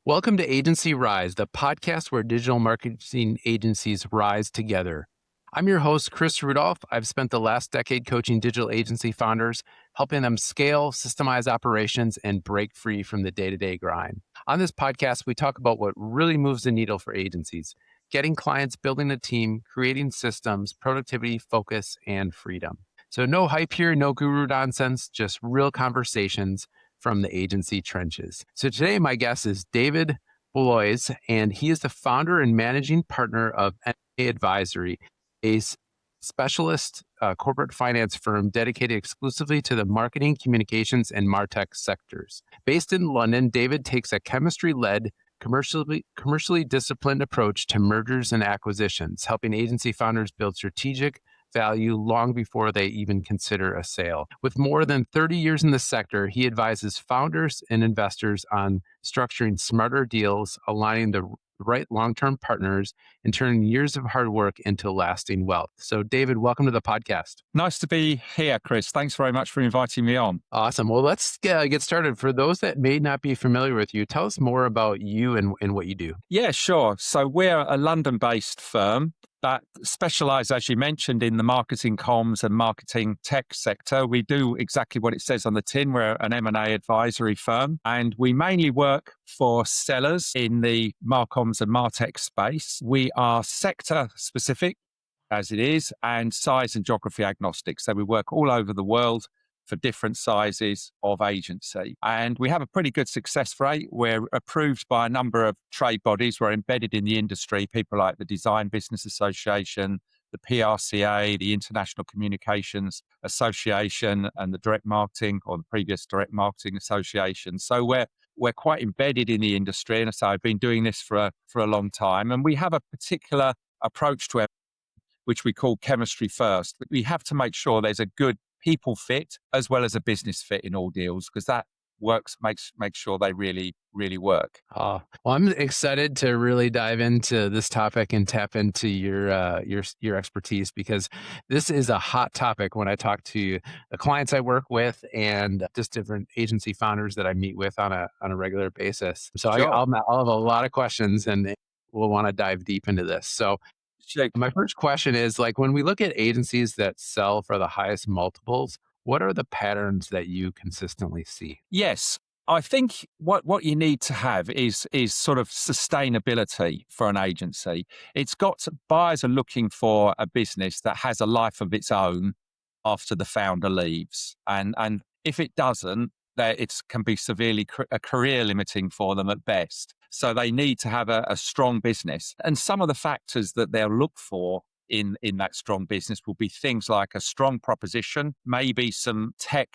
Welcome to AgencyRise, the podcast where digital marketing agencies rise together. I'm your host, Chris Rudolph. I've spent the last decade coaching digital agency founders, helping them scale, systemize operations, and break free from the day-to-day grind. On this podcast, we talk about what really moves the needle for agencies, getting clients, building a team, creating systems, productivity, focus, and freedom. So no hype here, no guru nonsense, just real conversations from the agency trenches. So today, my guest is David Blois, and he is the founder and managing partner of NA Advisory, a specialist corporate finance firm dedicated exclusively to the marketing, communications, and MarTech sectors. Based in London, David takes a chemistry-led, commercially disciplined approach to mergers and acquisitions, helping agency founders build strategic value long before they even consider a sale. With more than 30 years in the sector, he advises founders and investors on structuring smarter deals, aligning the right long-term partners, and turning years of hard work into lasting wealth. So, David, welcome to the podcast. Nice to be here, Chris. Thanks very much for inviting me on. Awesome. Well, let's get started. For those that may not be familiar with you, tell us more about you and what you do. Yeah, sure. So we're a London-based firm that specialize, as you mentioned, in the marketing comms and marketing tech sector. We do exactly what it says on the tin. We're an M&A advisory firm, and we mainly work for sellers in the marcoms and martech space. We are sector specific, as it is, and size and geography agnostic. So we work all over the world for different sizes of agency. And we have a pretty good success rate. We're approved by a number of trade bodies. We're embedded in the industry, people like the Design Business Association, the PRCA, the International Communications Association, and the Direct Marketing, or the previous Direct Marketing Association. So we're quite embedded in the industry. And so I've been doing this for a long time. And we have a particular approach to it, which we call chemistry first. We have to make sure there's a good people fit as well as a business fit in all deals, because that makes sure they really work. Well, I'm excited to really dive into this topic and tap into your expertise, because this is a hot topic when I talk to the clients I work with and just different agency founders that I meet with on a regular basis. So Sure. I'll have a lot of questions, and we'll want to dive deep into this. So my first question is, like, when we look at agencies that sell for the highest multiples, what are the patterns that you consistently see? Yes. I think what you need to have is sort of sustainability for an agency. Buyers are looking for a business that has a life of its own after the founder leaves. And if it doesn't, it can be severely career limiting for them at best. So they need to have a strong business. And some of the factors that they'll look for in that strong business will be things like a strong proposition, maybe some tech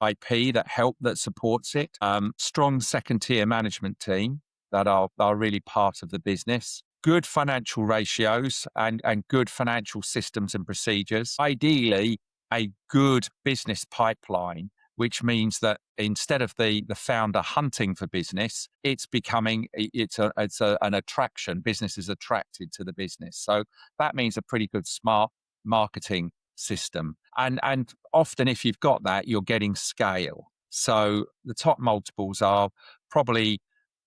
IP that supports it, strong second tier management team that are really part of the business, good financial ratios and good financial systems and procedures, ideally a good business pipeline, which means that instead of the founder hunting for business, it's an attraction. Business is attracted to the business. So that means a pretty good smart marketing system. And often if you've got that, you're getting scale. So the top multiples are probably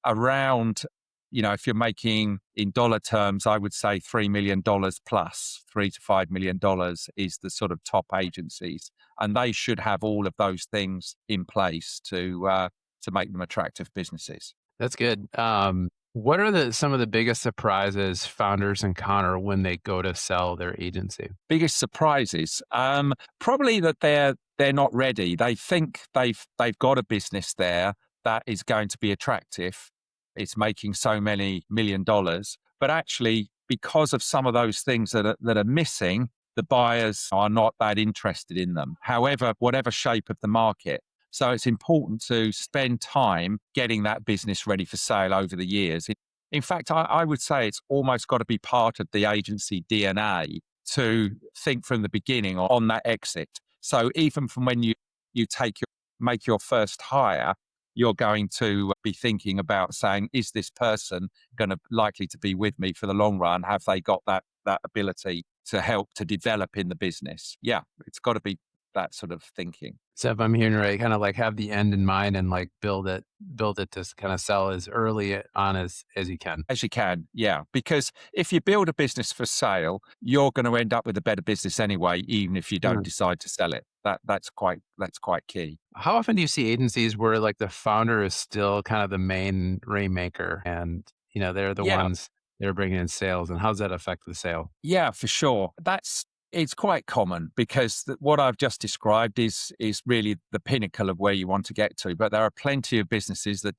around, if you're making in dollar terms, I would say $3 million plus, $3 to $5 million is the sort of top agencies. And they should have all of those things in place to make them attractive businesses. That's good. What are some of the biggest surprises founders encounter when they go to sell their agency? Biggest surprises? Probably that they're not ready. They think they've got a business there that is going to be attractive. It's making so many $1 million, but actually, because of some of those things that are missing, the buyers are not that interested in them. However, whatever shape of the market. So it's important to spend time getting that business ready for sale over the years. In fact, I would say it's almost got to be part of the agency DNA to think from the beginning on that exit. So even from when you make your first hire, you're going to be thinking about saying, is this person likely to be with me for the long run? Have they got that ability to help to develop in the business? Yeah, it's got to be that sort of thinking. So if I'm hearing right, kind of like have the end in mind and like build it to kind of sell as early on as you can. As you can, yeah. Because if you build a business for sale, you're going to end up with a better business anyway, even if you don't Mm. decide to sell it. That's quite key. How often do you see agencies where like the founder is still kind of the main rainmaker and they're the Yeah, ones that are bringing in sales, and how does that affect the sale? yeah, for sure. It's quite common because what I've just described is really the pinnacle of where you want to get to. But there are plenty of businesses that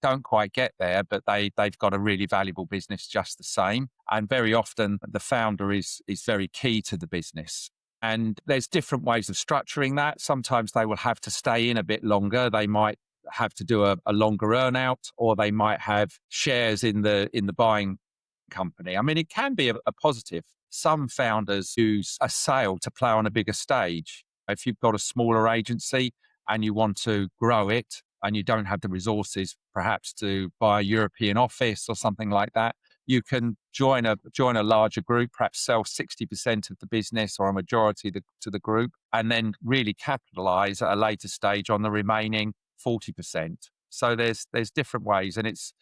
don't quite get there, but they've got a really valuable business just the same. And very often the founder is very key to the business. And there's different ways of structuring that. Sometimes they will have to stay in a bit longer. They might have to do a longer earn out, or they might have shares in the buying company. I mean, it can be a positive. Some founders use a sale to play on a bigger stage. If you've got a smaller agency and you want to grow it and you don't have the resources perhaps to buy a European office or something like that, you can join a larger group, perhaps sell 60% of the business or a majority to the group, and then really capitalize at a later stage on the remaining 40%. So there's different ways, and it's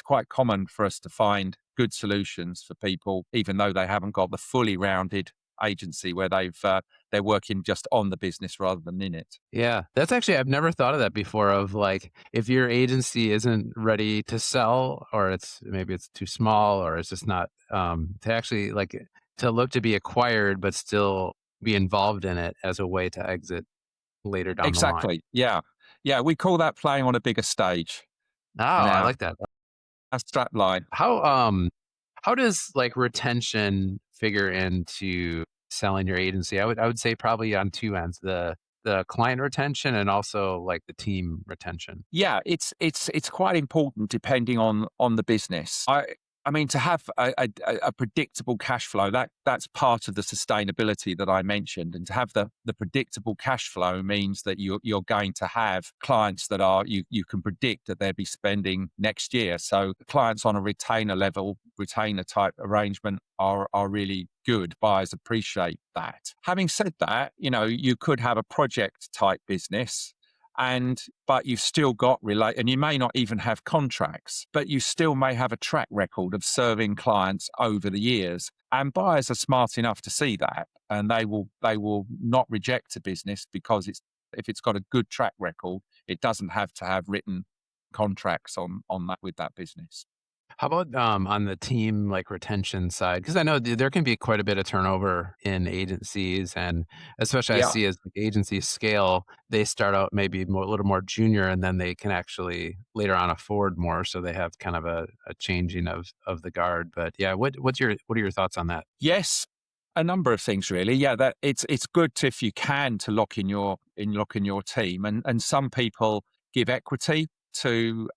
quite common for us to find good solutions for people, even though they haven't got the fully rounded agency where they're working just on the business rather than in it. Yeah, that's actually, I've never thought of that before, of like if your agency isn't ready to sell, or maybe it's too small, or it's just not to actually like to look to be acquired but still be involved in it as a way to exit later down the line. Exactly. Yeah. Yeah. We call that playing on a bigger stage Oh, in I like that. our strap line. How does like retention figure into selling your agency? I would say probably on two ends, the client retention and also like the team retention. Yeah, it's quite important depending on the business. I mean, to have a predictable cash flow, that's part of the sustainability that I mentioned, and to have the predictable cash flow means that you're going to have clients that you can predict that they'll be spending next year. So clients on a retainer type arrangement are really good. Buyers appreciate that. Having said that, you could have a project type business, but you've still got and you may not even have contracts, but you still may have a track record of serving clients over the years. And buyers are smart enough to see that, and they will not reject a business because if it's got a good track record, it doesn't have to have written contracts on that with that business. How about on the team like retention side? Because I know there can be quite a bit of turnover in agencies, and especially I Yeah. see as like, agencies scale, they start out maybe a little more junior, and then they can actually later on afford more, so they have kind of a changing of the guard. But yeah, what are your thoughts on that? Yes, a number of things really. Yeah, that it's good to, if you can, to lock in your team, and some people give equity to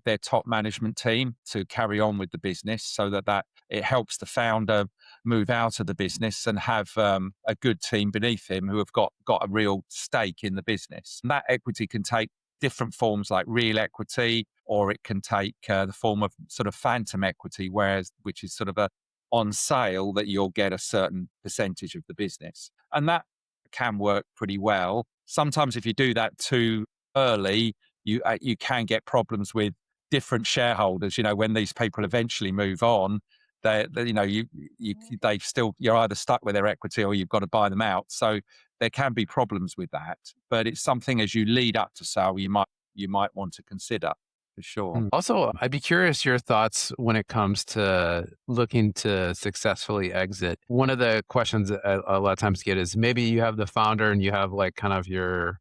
their top management team to carry on with the business, so that it helps the founder move out of the business and have a good team beneath him who have got a real stake in the business. And that equity can take different forms, like real equity, or it can take the form of sort of phantom equity, which is sort of a on sale that you'll get a certain percentage of the business. And that can work pretty well. Sometimes if you do that too early, you can get problems with different shareholders. When these people eventually move on, you're either stuck with their equity or you've got to buy them out. So there can be problems with that. But it's something, as you lead up to sale, you might want to consider for sure. Also, I'd be curious your thoughts when it comes to looking to successfully exit. One of the questions a lot of times get is maybe you have the founder and you have like kind of your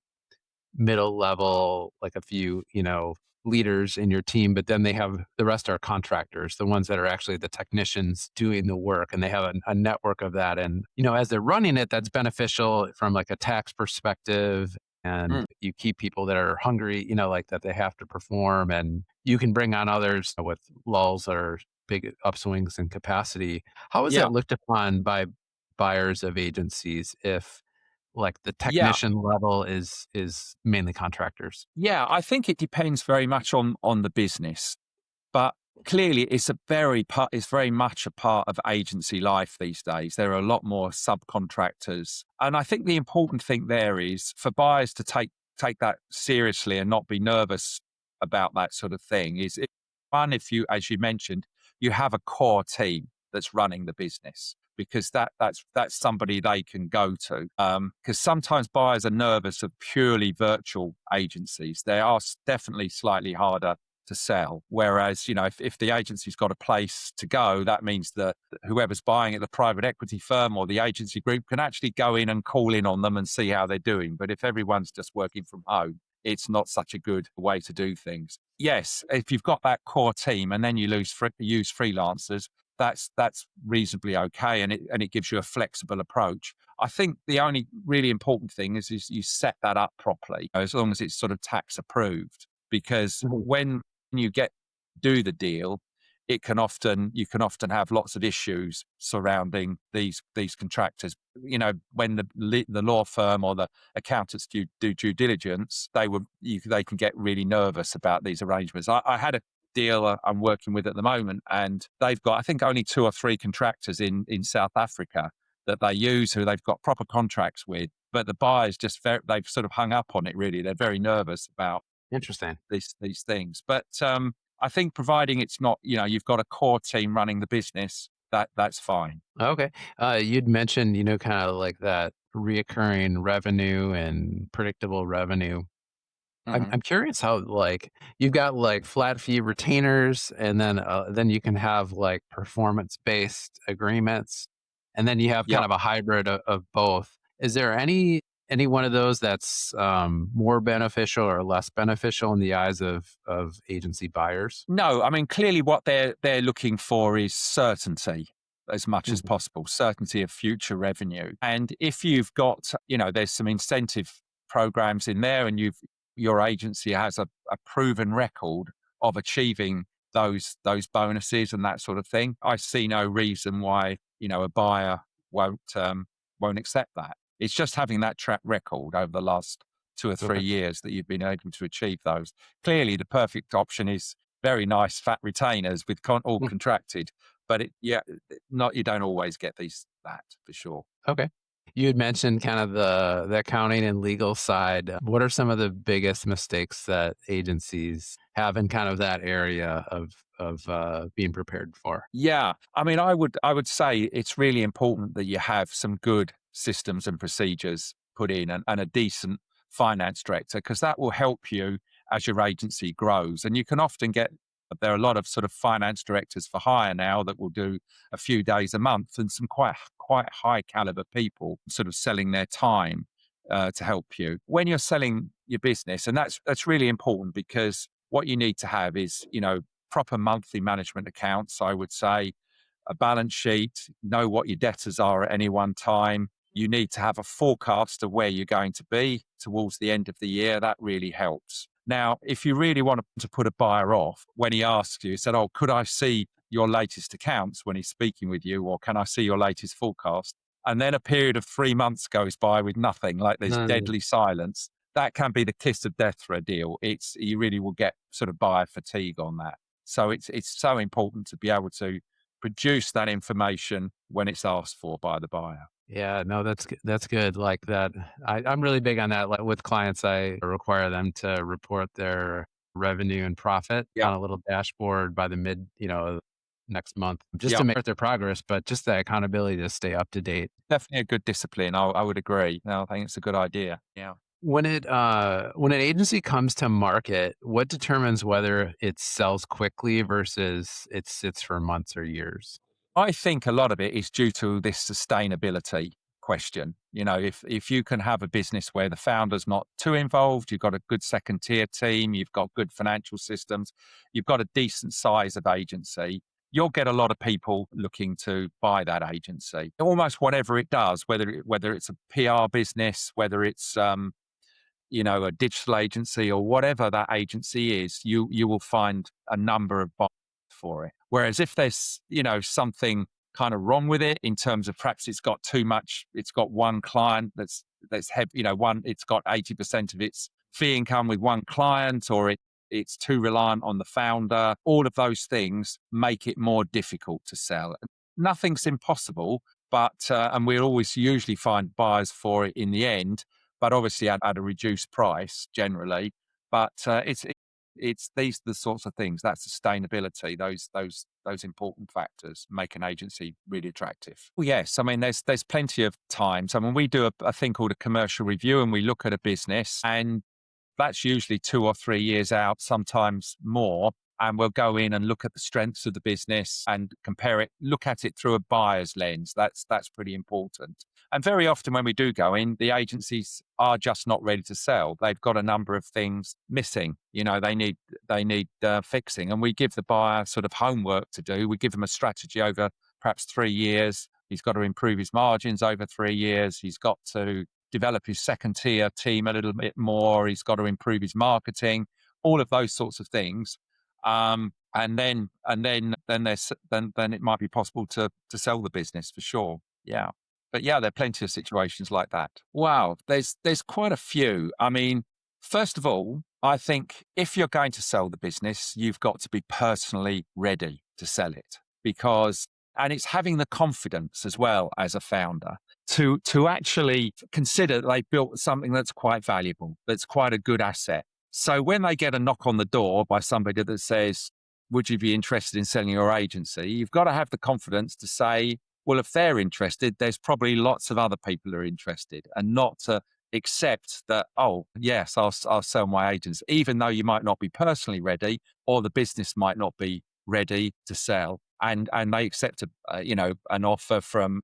middle level, like a few, leaders in your team, but then they have the rest are contractors, the ones that are actually the technicians doing the work, and they have a network of that. And, as they're running it, that's beneficial from like a tax perspective. And Mm, you keep people that are hungry, like that they have to perform, and you can bring on others with lulls or big upswings in capacity. How is yeah, that looked upon by buyers of agencies if like the yeah. technician level is mainly contractors? Yeah, I think it depends very much on the business. But Clearly it's very much a part of agency life these days. There are a lot more subcontractors. And I think the important thing there is for buyers to take that seriously and not be nervous about that sort of thing is one, if you, as you mentioned, you have a core team that's running the business because that's somebody they can go to. Because sometimes buyers are nervous of purely virtual agencies. They are definitely slightly harder to sell. Whereas, if the agency's got a place to go, that means that whoever's buying it, the private equity firm or the agency group, can actually go in and call in on them and see how they're doing. But if everyone's just working from home, it's not such a good way to do things. Yes, if you've got that core team and then you use freelancers, that's reasonably okay, and it gives you a flexible approach. I think the only really important thing is you set that up properly, as long as it's sort of tax approved. Because Mhm. when you do the deal, you can often have lots of issues surrounding these contractors. When the law firm or the accountants do due diligence, they can get really nervous about these arrangements. I had a deal I'm working with at the moment, and they've got, I think, only 2 or 3 contractors in South Africa that they use, who they've got proper contracts with. But the buyers they've sort of hung up on it. Really, they're very nervous about Interesting. these things. But I think providing it's not, you've got a core team running the business, that's fine. Okay. You'd mentioned, kind of like that reoccurring revenue and predictable revenue. I'm Hmm. I'm curious how, like, you've got, like, flat fee retainers, and then you can have, like, performance-based agreements, and then you have kind Yep. of a hybrid of both. Is there any one of those that's, more beneficial or less beneficial in the eyes of agency buyers? No, I mean, clearly what they're looking for is certainty as much as Mhm. possible, certainty of future revenue. And if you've got, there's some incentive programs in there, and your agency has a proven record of achieving those bonuses and that sort of thing, I see no reason why, a buyer won't accept that. It's just having that track record over the last 2 or 3 Okay. years that you've been able to achieve those. Clearly, the perfect option is very nice fat retainers with all Mm, contracted, but not, you don't always get that for sure. okay. You had mentioned kind of the accounting and legal side. What are some of the biggest mistakes that agencies have in kind of that area of being prepared for? Yeah, I mean, I would say it's really important that you have some good systems and procedures put in, and a decent finance director, because that will help you as your agency grows. And you can often get, there are a lot of sort of finance directors for hire now that will do a few days a month, and some quite high caliber people sort of selling their time to help you when you're selling your business. And that's really important, because what you need to have is, proper monthly management accounts, I would say, a balance sheet, know what your debtors are at any one time. You need to have a forecast of where you're going to be towards the end of the year. That really helps. Now, if you really want to put a buyer off, when he asks you, he said, "Oh, could I see your latest accounts?" when he's speaking with you, or "Can I see your latest forecast?" And then a period of 3 months goes by with nothing, like there's Mm, deadly silence. That can be the kiss of death for a deal. You really will get sort of buyer fatigue on that. So it's so important to be able to produce that information when it's asked for by the buyer. yeah, no, that's good. Like that, I'm really big on that. Like with clients, I require them to report their revenue and profit Yeah, on a little dashboard by the mid, next month, just yeah, to make their progress, but just the accountability to stay up to date. definitely a good discipline. I would agree. No, I think it's a good idea. Yeah. When an agency comes to market, what determines whether it sells quickly versus it sits for months or years? I think a lot of it is due to this sustainability question. If you can have a business where the founder's not too involved, you've got a good second tier team, you've got good financial systems, you've got a decent size of agency, you'll get a lot of people looking to buy that agency. Almost whatever it does, whether it's a PR business, whether it's a digital agency, or whatever that agency is, you will find a number of buyers for it. Whereas if there's, something kind of wrong with it, in terms of perhaps it's got too much, it's got one client that's heavy, it's got 80% of its fee income with one client, or it's too reliant on the founder. All of those things make it more difficult to sell. Nothing's impossible, but and we'll always usually find buyers for it in the end, but obviously at a reduced price generally. But it's these the sorts of things, that sustainability, those important factors make an agency really attractive. Well, yes, I mean there's plenty of times. I mean, we do a thing called a commercial review, and we look at a business, and that's usually 2 or 3 years out, sometimes more. And we'll go in and look at the strengths of the business and compare it, look at it through a buyer's lens. That's pretty important. And very often when we do go in, the agencies are just not ready to sell. They've got a number of things missing. They need fixing, and we give the buyer sort of homework to do. We give them a strategy over perhaps 3 years. He's got to improve his margins over 3 years. He's got to develop his second tier team a little bit more. He's got to improve his marketing, all of those sorts of things. And then it might be possible to sell the business for sure. Yeah. But yeah, there are plenty of situations like that. Wow. There's quite a few. I mean, first of all, I think if you're going to sell the business, you've got to be personally ready to sell it, and it's having the confidence as well as a founder to actually consider that they've built something that's quite valuable, that's quite a good asset. So when they get a knock on the door by somebody that says, would you be interested in selling your agency? You've got to have the confidence to say, well, if they're interested, there's probably lots of other people who are interested, and not to accept that, oh, yes, I'll sell my agency, even though you might not be personally ready, or the business might not be ready to sell. And they accept an offer from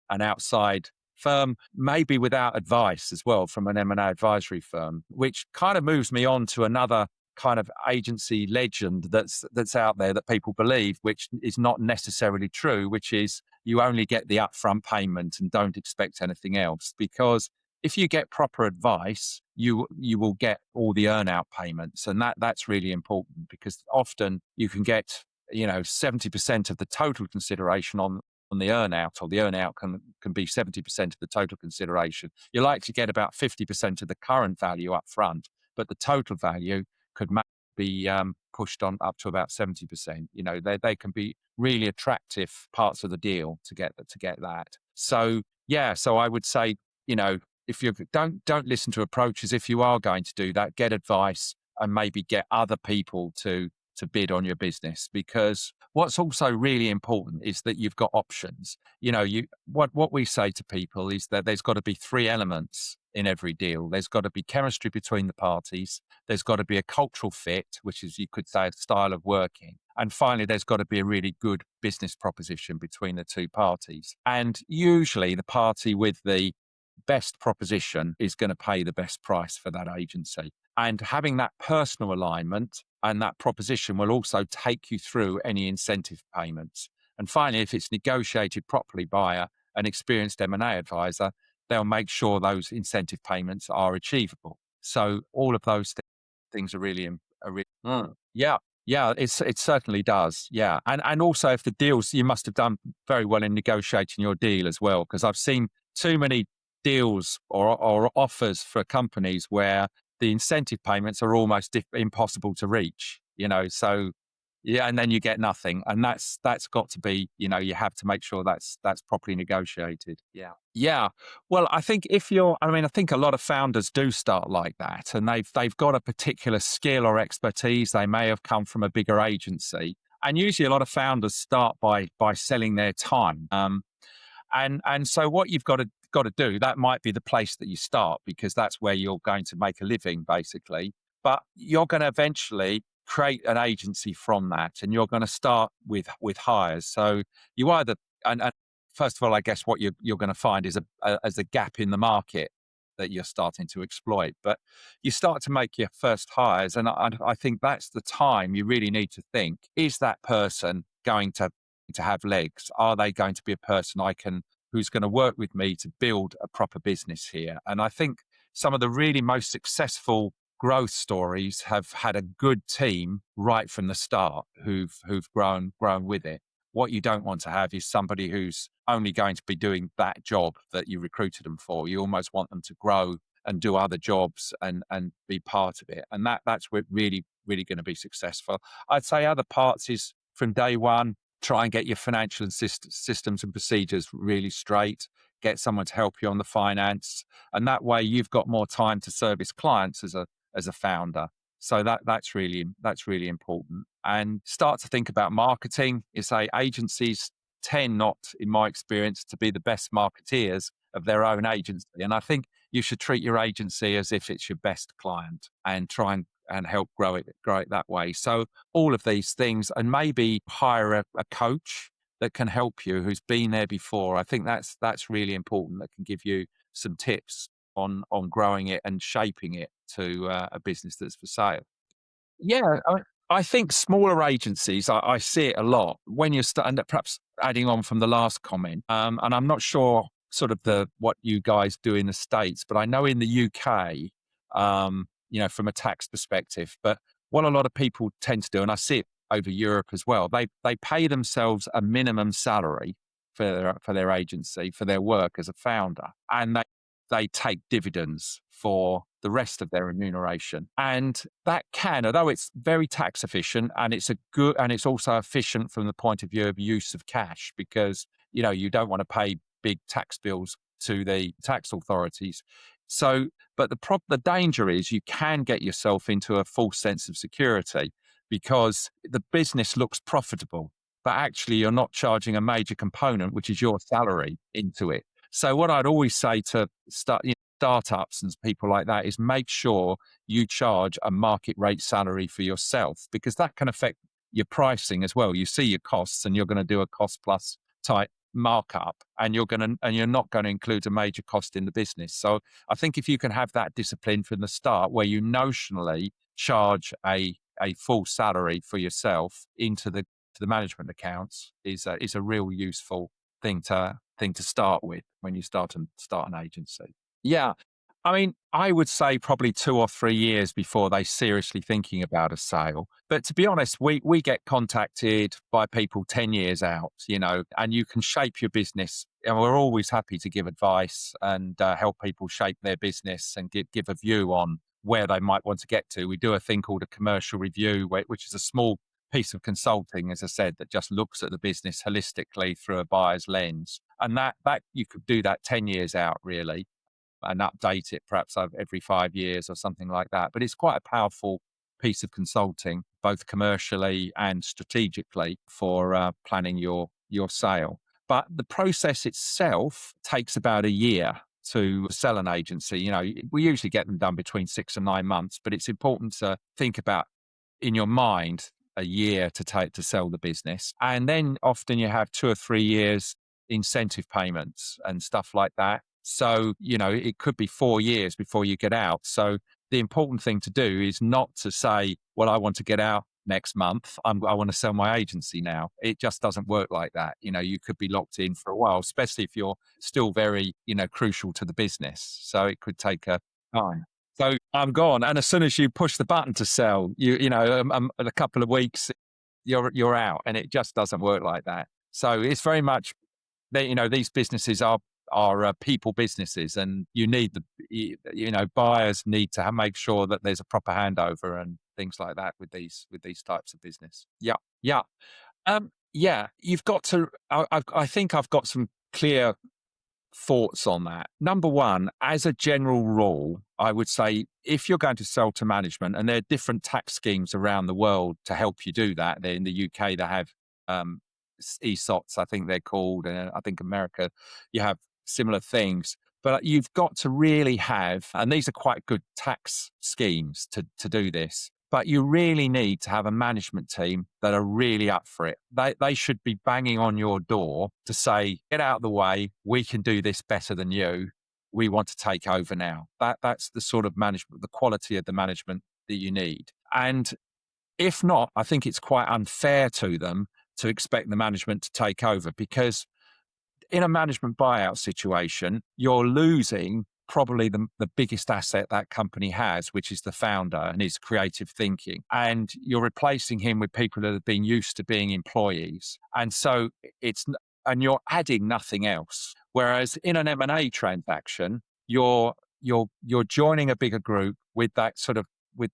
an outside firm, maybe without advice as well from an M&A advisory firm, which kind of moves me on to another kind of agency legend that's out there that people believe, which is not necessarily true, which is you only get the upfront payment and don't expect anything else. Because if you get proper advice, you will get all the earn-out payments, and that's really important, because often you can get 70% of the total consideration on the earn-out, or the earn-out can be 70% of the total consideration. You like to get about 50% of the current value up front, but the total value could be pushed on up to about 70%. They can be really attractive parts of the deal to get that. So yeah, so I would say, if you don't listen to approaches, if you are going to do that, get advice and maybe get other people to bid on your business, because what's also really important is that you've got options. What we say to people is that there's got to be 3 elements in every deal. There's got to be chemistry between the parties. There's got to be a cultural fit, which is, you could say, a style of working. And finally, there's got to be a really good business proposition between the 2 parties. And usually the party with the best proposition is going to pay the best price for that agency. And having that personal alignment and that proposition will also take you through any incentive payments. And finally, if it's negotiated properly by an experienced M&A advisor, they'll make sure those incentive payments are achievable. So all of those things are really. Yeah, it certainly does. Yeah, and also if the deals, you must have done very well in negotiating your deal as well, because I've seen too many deals or offers for companies where the incentive payments are almost impossible to reach. So yeah, and then you get nothing, and that's got to be, you have to make sure that's properly negotiated. Yeah. Well, I think I think a lot of founders do start like that, and they've got a particular skill or expertise. They may have come from a bigger agency, and usually a lot of founders start by selling their time. And so what you've got to do, that might be the place that you start, because that's where you're going to make a living, basically. But you're going to eventually create an agency from that, and you're going to start with hires. So you either, and first of all, I guess what you're going to find is a gap in the market that you're starting to exploit. But you start to make your first hires, and I think that's the time you really need to think: is that person going to have legs? Are they going to be a person who's going to work with me to build a proper business here? And I think some of the really most successful growth stories have had a good team right from the start who've grown with it. What you don't want to have is somebody who's only going to be doing that job that you recruited them for. You almost want them to grow and do other jobs and be part of it. And that's really, really going to be successful. I'd say other parts is from day one, try and get your financial and systems and procedures really straight. Get someone to help you on the finance, and that way you've got more time to service clients as a founder. So that's really important. And start to think about marketing. You say agencies tend not, in my experience, to be the best marketeers of their own agency. And I think you should treat your agency as if it's your best client and try and help grow it that way. So all of these things, and maybe hire a coach that can help you who's been there before. I think that's really important. That can give you some tips on growing it and shaping it to a business that's for sale. Yeah, I think smaller agencies, I see it a lot when you're starting, perhaps adding on from the last comment, and I'm not sure sort of what you guys do in the States, but I know in the UK, from a tax perspective, but what a lot of people tend to do, and I see it over Europe as well, they pay themselves a minimum salary for their agency, for their work as a founder, and they take dividends for the rest of their remuneration. And that can, although it's very tax efficient and it's also efficient from the point of view of use of cash, because, you don't want to pay big tax bills to the tax authorities. So, but the danger is you can get yourself into a false sense of security because the business looks profitable, but actually you're not charging a major component, which is your salary, into it. So what I'd always say to startups and people like that is make sure you charge a market rate salary for yourself, because that can affect your pricing as well. You see your costs and you're going to do a cost plus type markup, and you're not going to include a major cost in the business. So I think if you can have that discipline from the start, where you notionally charge a full salary for yourself into the management accounts, is a real useful thing to start with when you start an agency. Yeah. I mean, I would say probably 2 or 3 years before they seriously thinking about a sale. But to be honest, we get contacted by people 10 years out, and you can shape your business. And we're always happy to give advice and help people shape their business and give a view on where they might want to get to. We do a thing called a commercial review, which is a small piece of consulting, as I said, that just looks at the business holistically through a buyer's lens. And that you could do that 10 years out, really, and update it perhaps every 5 years or something like that. But it's quite a powerful piece of consulting, both commercially and strategically, for planning your sale. But the process itself takes about a year to sell an agency. We usually get them done between 6 and 9 months, but it's important to think about in your mind a year to take to sell the business. And then often you have 2 or 3 years incentive payments and stuff like that. So, it could be 4 years before you get out. So the important thing to do is not to say, well, I want to get out next month. I want to sell my agency now. It just doesn't work like that. You could be locked in for a while, especially if you're still very, crucial to the business. So it could take a time. So I'm gone. And as soon as you push the button to sell, in a couple of weeks, you're out, and it just doesn't work like that. So it's very much that, these businesses are people businesses, and you need buyers need to make sure that there's a proper handover and things like that with these types of business. Yeah. Yeah. You've got to. I think I've got some clear thoughts on that. Number one, as a general rule, I would say if you're going to sell to management, and there are different tax schemes around the world to help you do that. In the UK, they have ESOTs, I think they're called, and I think America, you have similar things. But you've got to really have, and these are quite good tax schemes to do this, but you really need to have a management team that are really up for it. They should be banging on your door to say, get out of the way, we can do this better than you. We want to take over now. That's the sort of management, the quality of the management that you need. And if not, I think it's quite unfair to them to expect the management to take over, because in a management buyout situation, you're losing probably the biggest asset that company has, which is the founder and his creative thinking. And you're replacing him with people that have been used to being employees. And so and you're adding nothing else. Whereas in an M&A transaction, you're you're joining a bigger group with that sort of with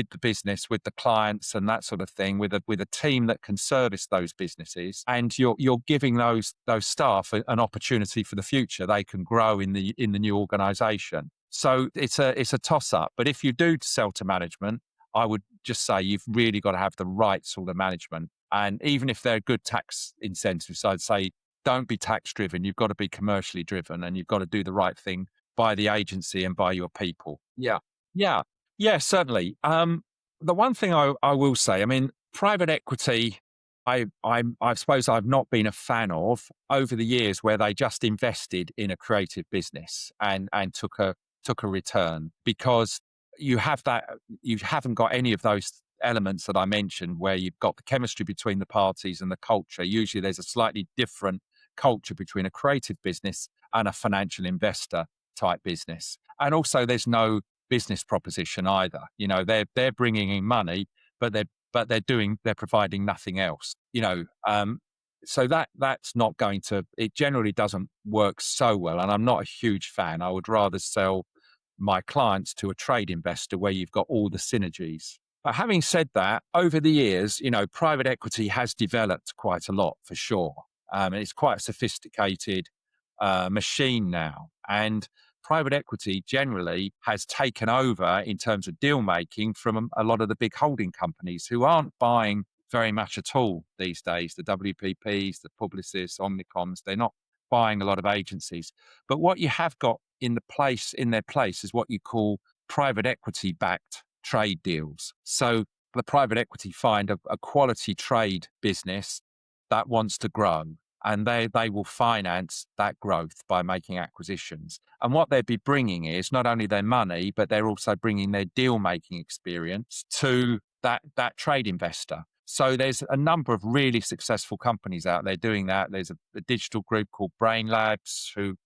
the business, with the clients and that sort of thing, with a team that can service those businesses, and you're giving those staff an opportunity for the future. They can grow in the new organization. So it's a toss up. But if you do sell to management, I would just say you've really got to have the right sort of management. And even if they're good tax incentives, I'd say don't be tax driven. You've got to be commercially driven, and you've got to do the right thing by the agency and by your people. Yeah. Yeah. Yeah, certainly. The one thing I will say, I mean, private equity, I suppose I've not been a fan of over the years, where they just invested in a creative business and took a return, because you haven't got any of those elements that I mentioned, where you've got the chemistry between the parties and the culture. Usually there's a slightly different culture between a creative business and a financial investor type business. And also there's no business proposition either. They're bringing in money, but they're providing nothing else. So that's not going to. It generally doesn't work so well, and I'm not a huge fan. I would rather sell my clients to a trade investor where you've got all the synergies. But having said that, over the years, private equity has developed quite a lot for sure. It's quite a sophisticated machine now, and private equity generally has taken over in terms of deal making from a lot of the big holding companies, who aren't buying very much at all these days. The WPPs, the Publicis, Omnicoms, they're not buying a lot of agencies. But what you have got in their place is what you call private equity backed trade deals. So the private equity find a quality trade business that wants to grow, and they will finance that growth by making acquisitions. And what they'd be bringing is not only their money, but they're also bringing their deal making experience to that trade investor. So there's a number of really successful companies out there doing that. There's a digital group called Brain Labs who've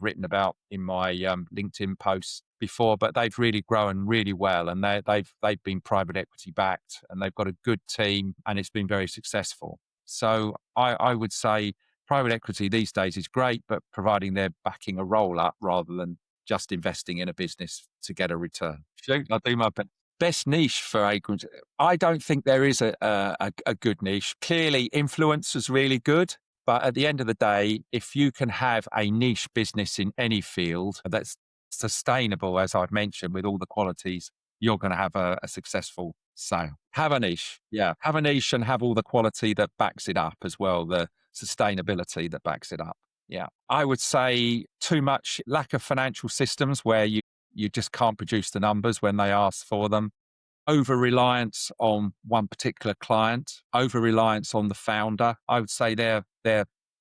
written about in my LinkedIn posts before, but they've really grown really well, and they've been private equity backed, and they've got a good team, and it's been very successful. So I would say private equity these days is great, but providing they're backing a roll up rather than just investing in a business to get a return. I'll do my best. Best niche for agency. I don't think there is a good niche. Clearly, influence is really good. But at the end of the day, if you can have a niche business in any field that's sustainable, as I've mentioned, with all the qualities, you're going to have a successful sale. Have a niche. Yeah. Have a niche and have all the quality that backs it up as well, the sustainability that backs it up. Yeah. I would say too much lack of financial systems, where you just can't produce the numbers when they ask for them. Over reliance on one particular client, over reliance on the founder. I would say they're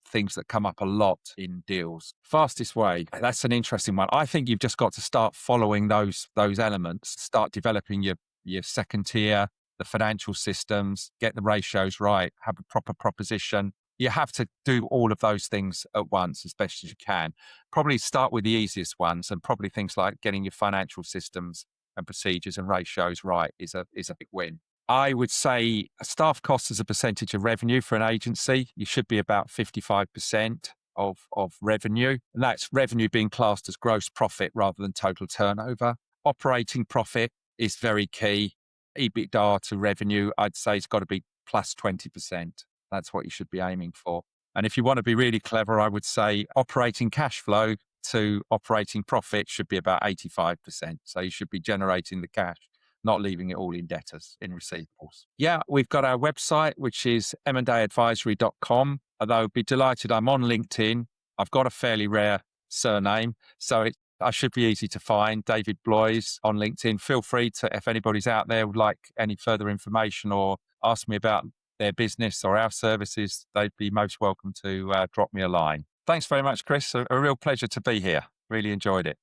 things that come up a lot in deals. Fastest way, that's an interesting one. I think you've just got to start following those elements, start developing your second tier, the financial systems, get the ratios right, have a proper proposition. You have to do all of those things at once as best as you can. Probably start with the easiest ones, and probably things like getting your financial systems and procedures and ratios right is a big win. I would say staff costs as a percentage of revenue for an agency, you should be about 55% of revenue. And that's revenue being classed as gross profit rather than total turnover. Operating profit is very key. EBITDA to revenue, I'd say it's got to be plus 20%. That's what you should be aiming for. And if you want to be really clever, I would say operating cash flow to operating profit should be about 85%. So you should be generating the cash, not leaving it all in debtors, in receivables. Yeah, we've got our website, which is m&aadvisory.com. Although I'd be delighted, I'm on LinkedIn. I've got a fairly rare surname, so I should be easy to find. David Blois on LinkedIn. Feel free to, if anybody's out there would like any further information or ask me about their business or our services, they'd be most welcome to drop me a line. Thanks very much, Chris. A real pleasure to be here. Really enjoyed it.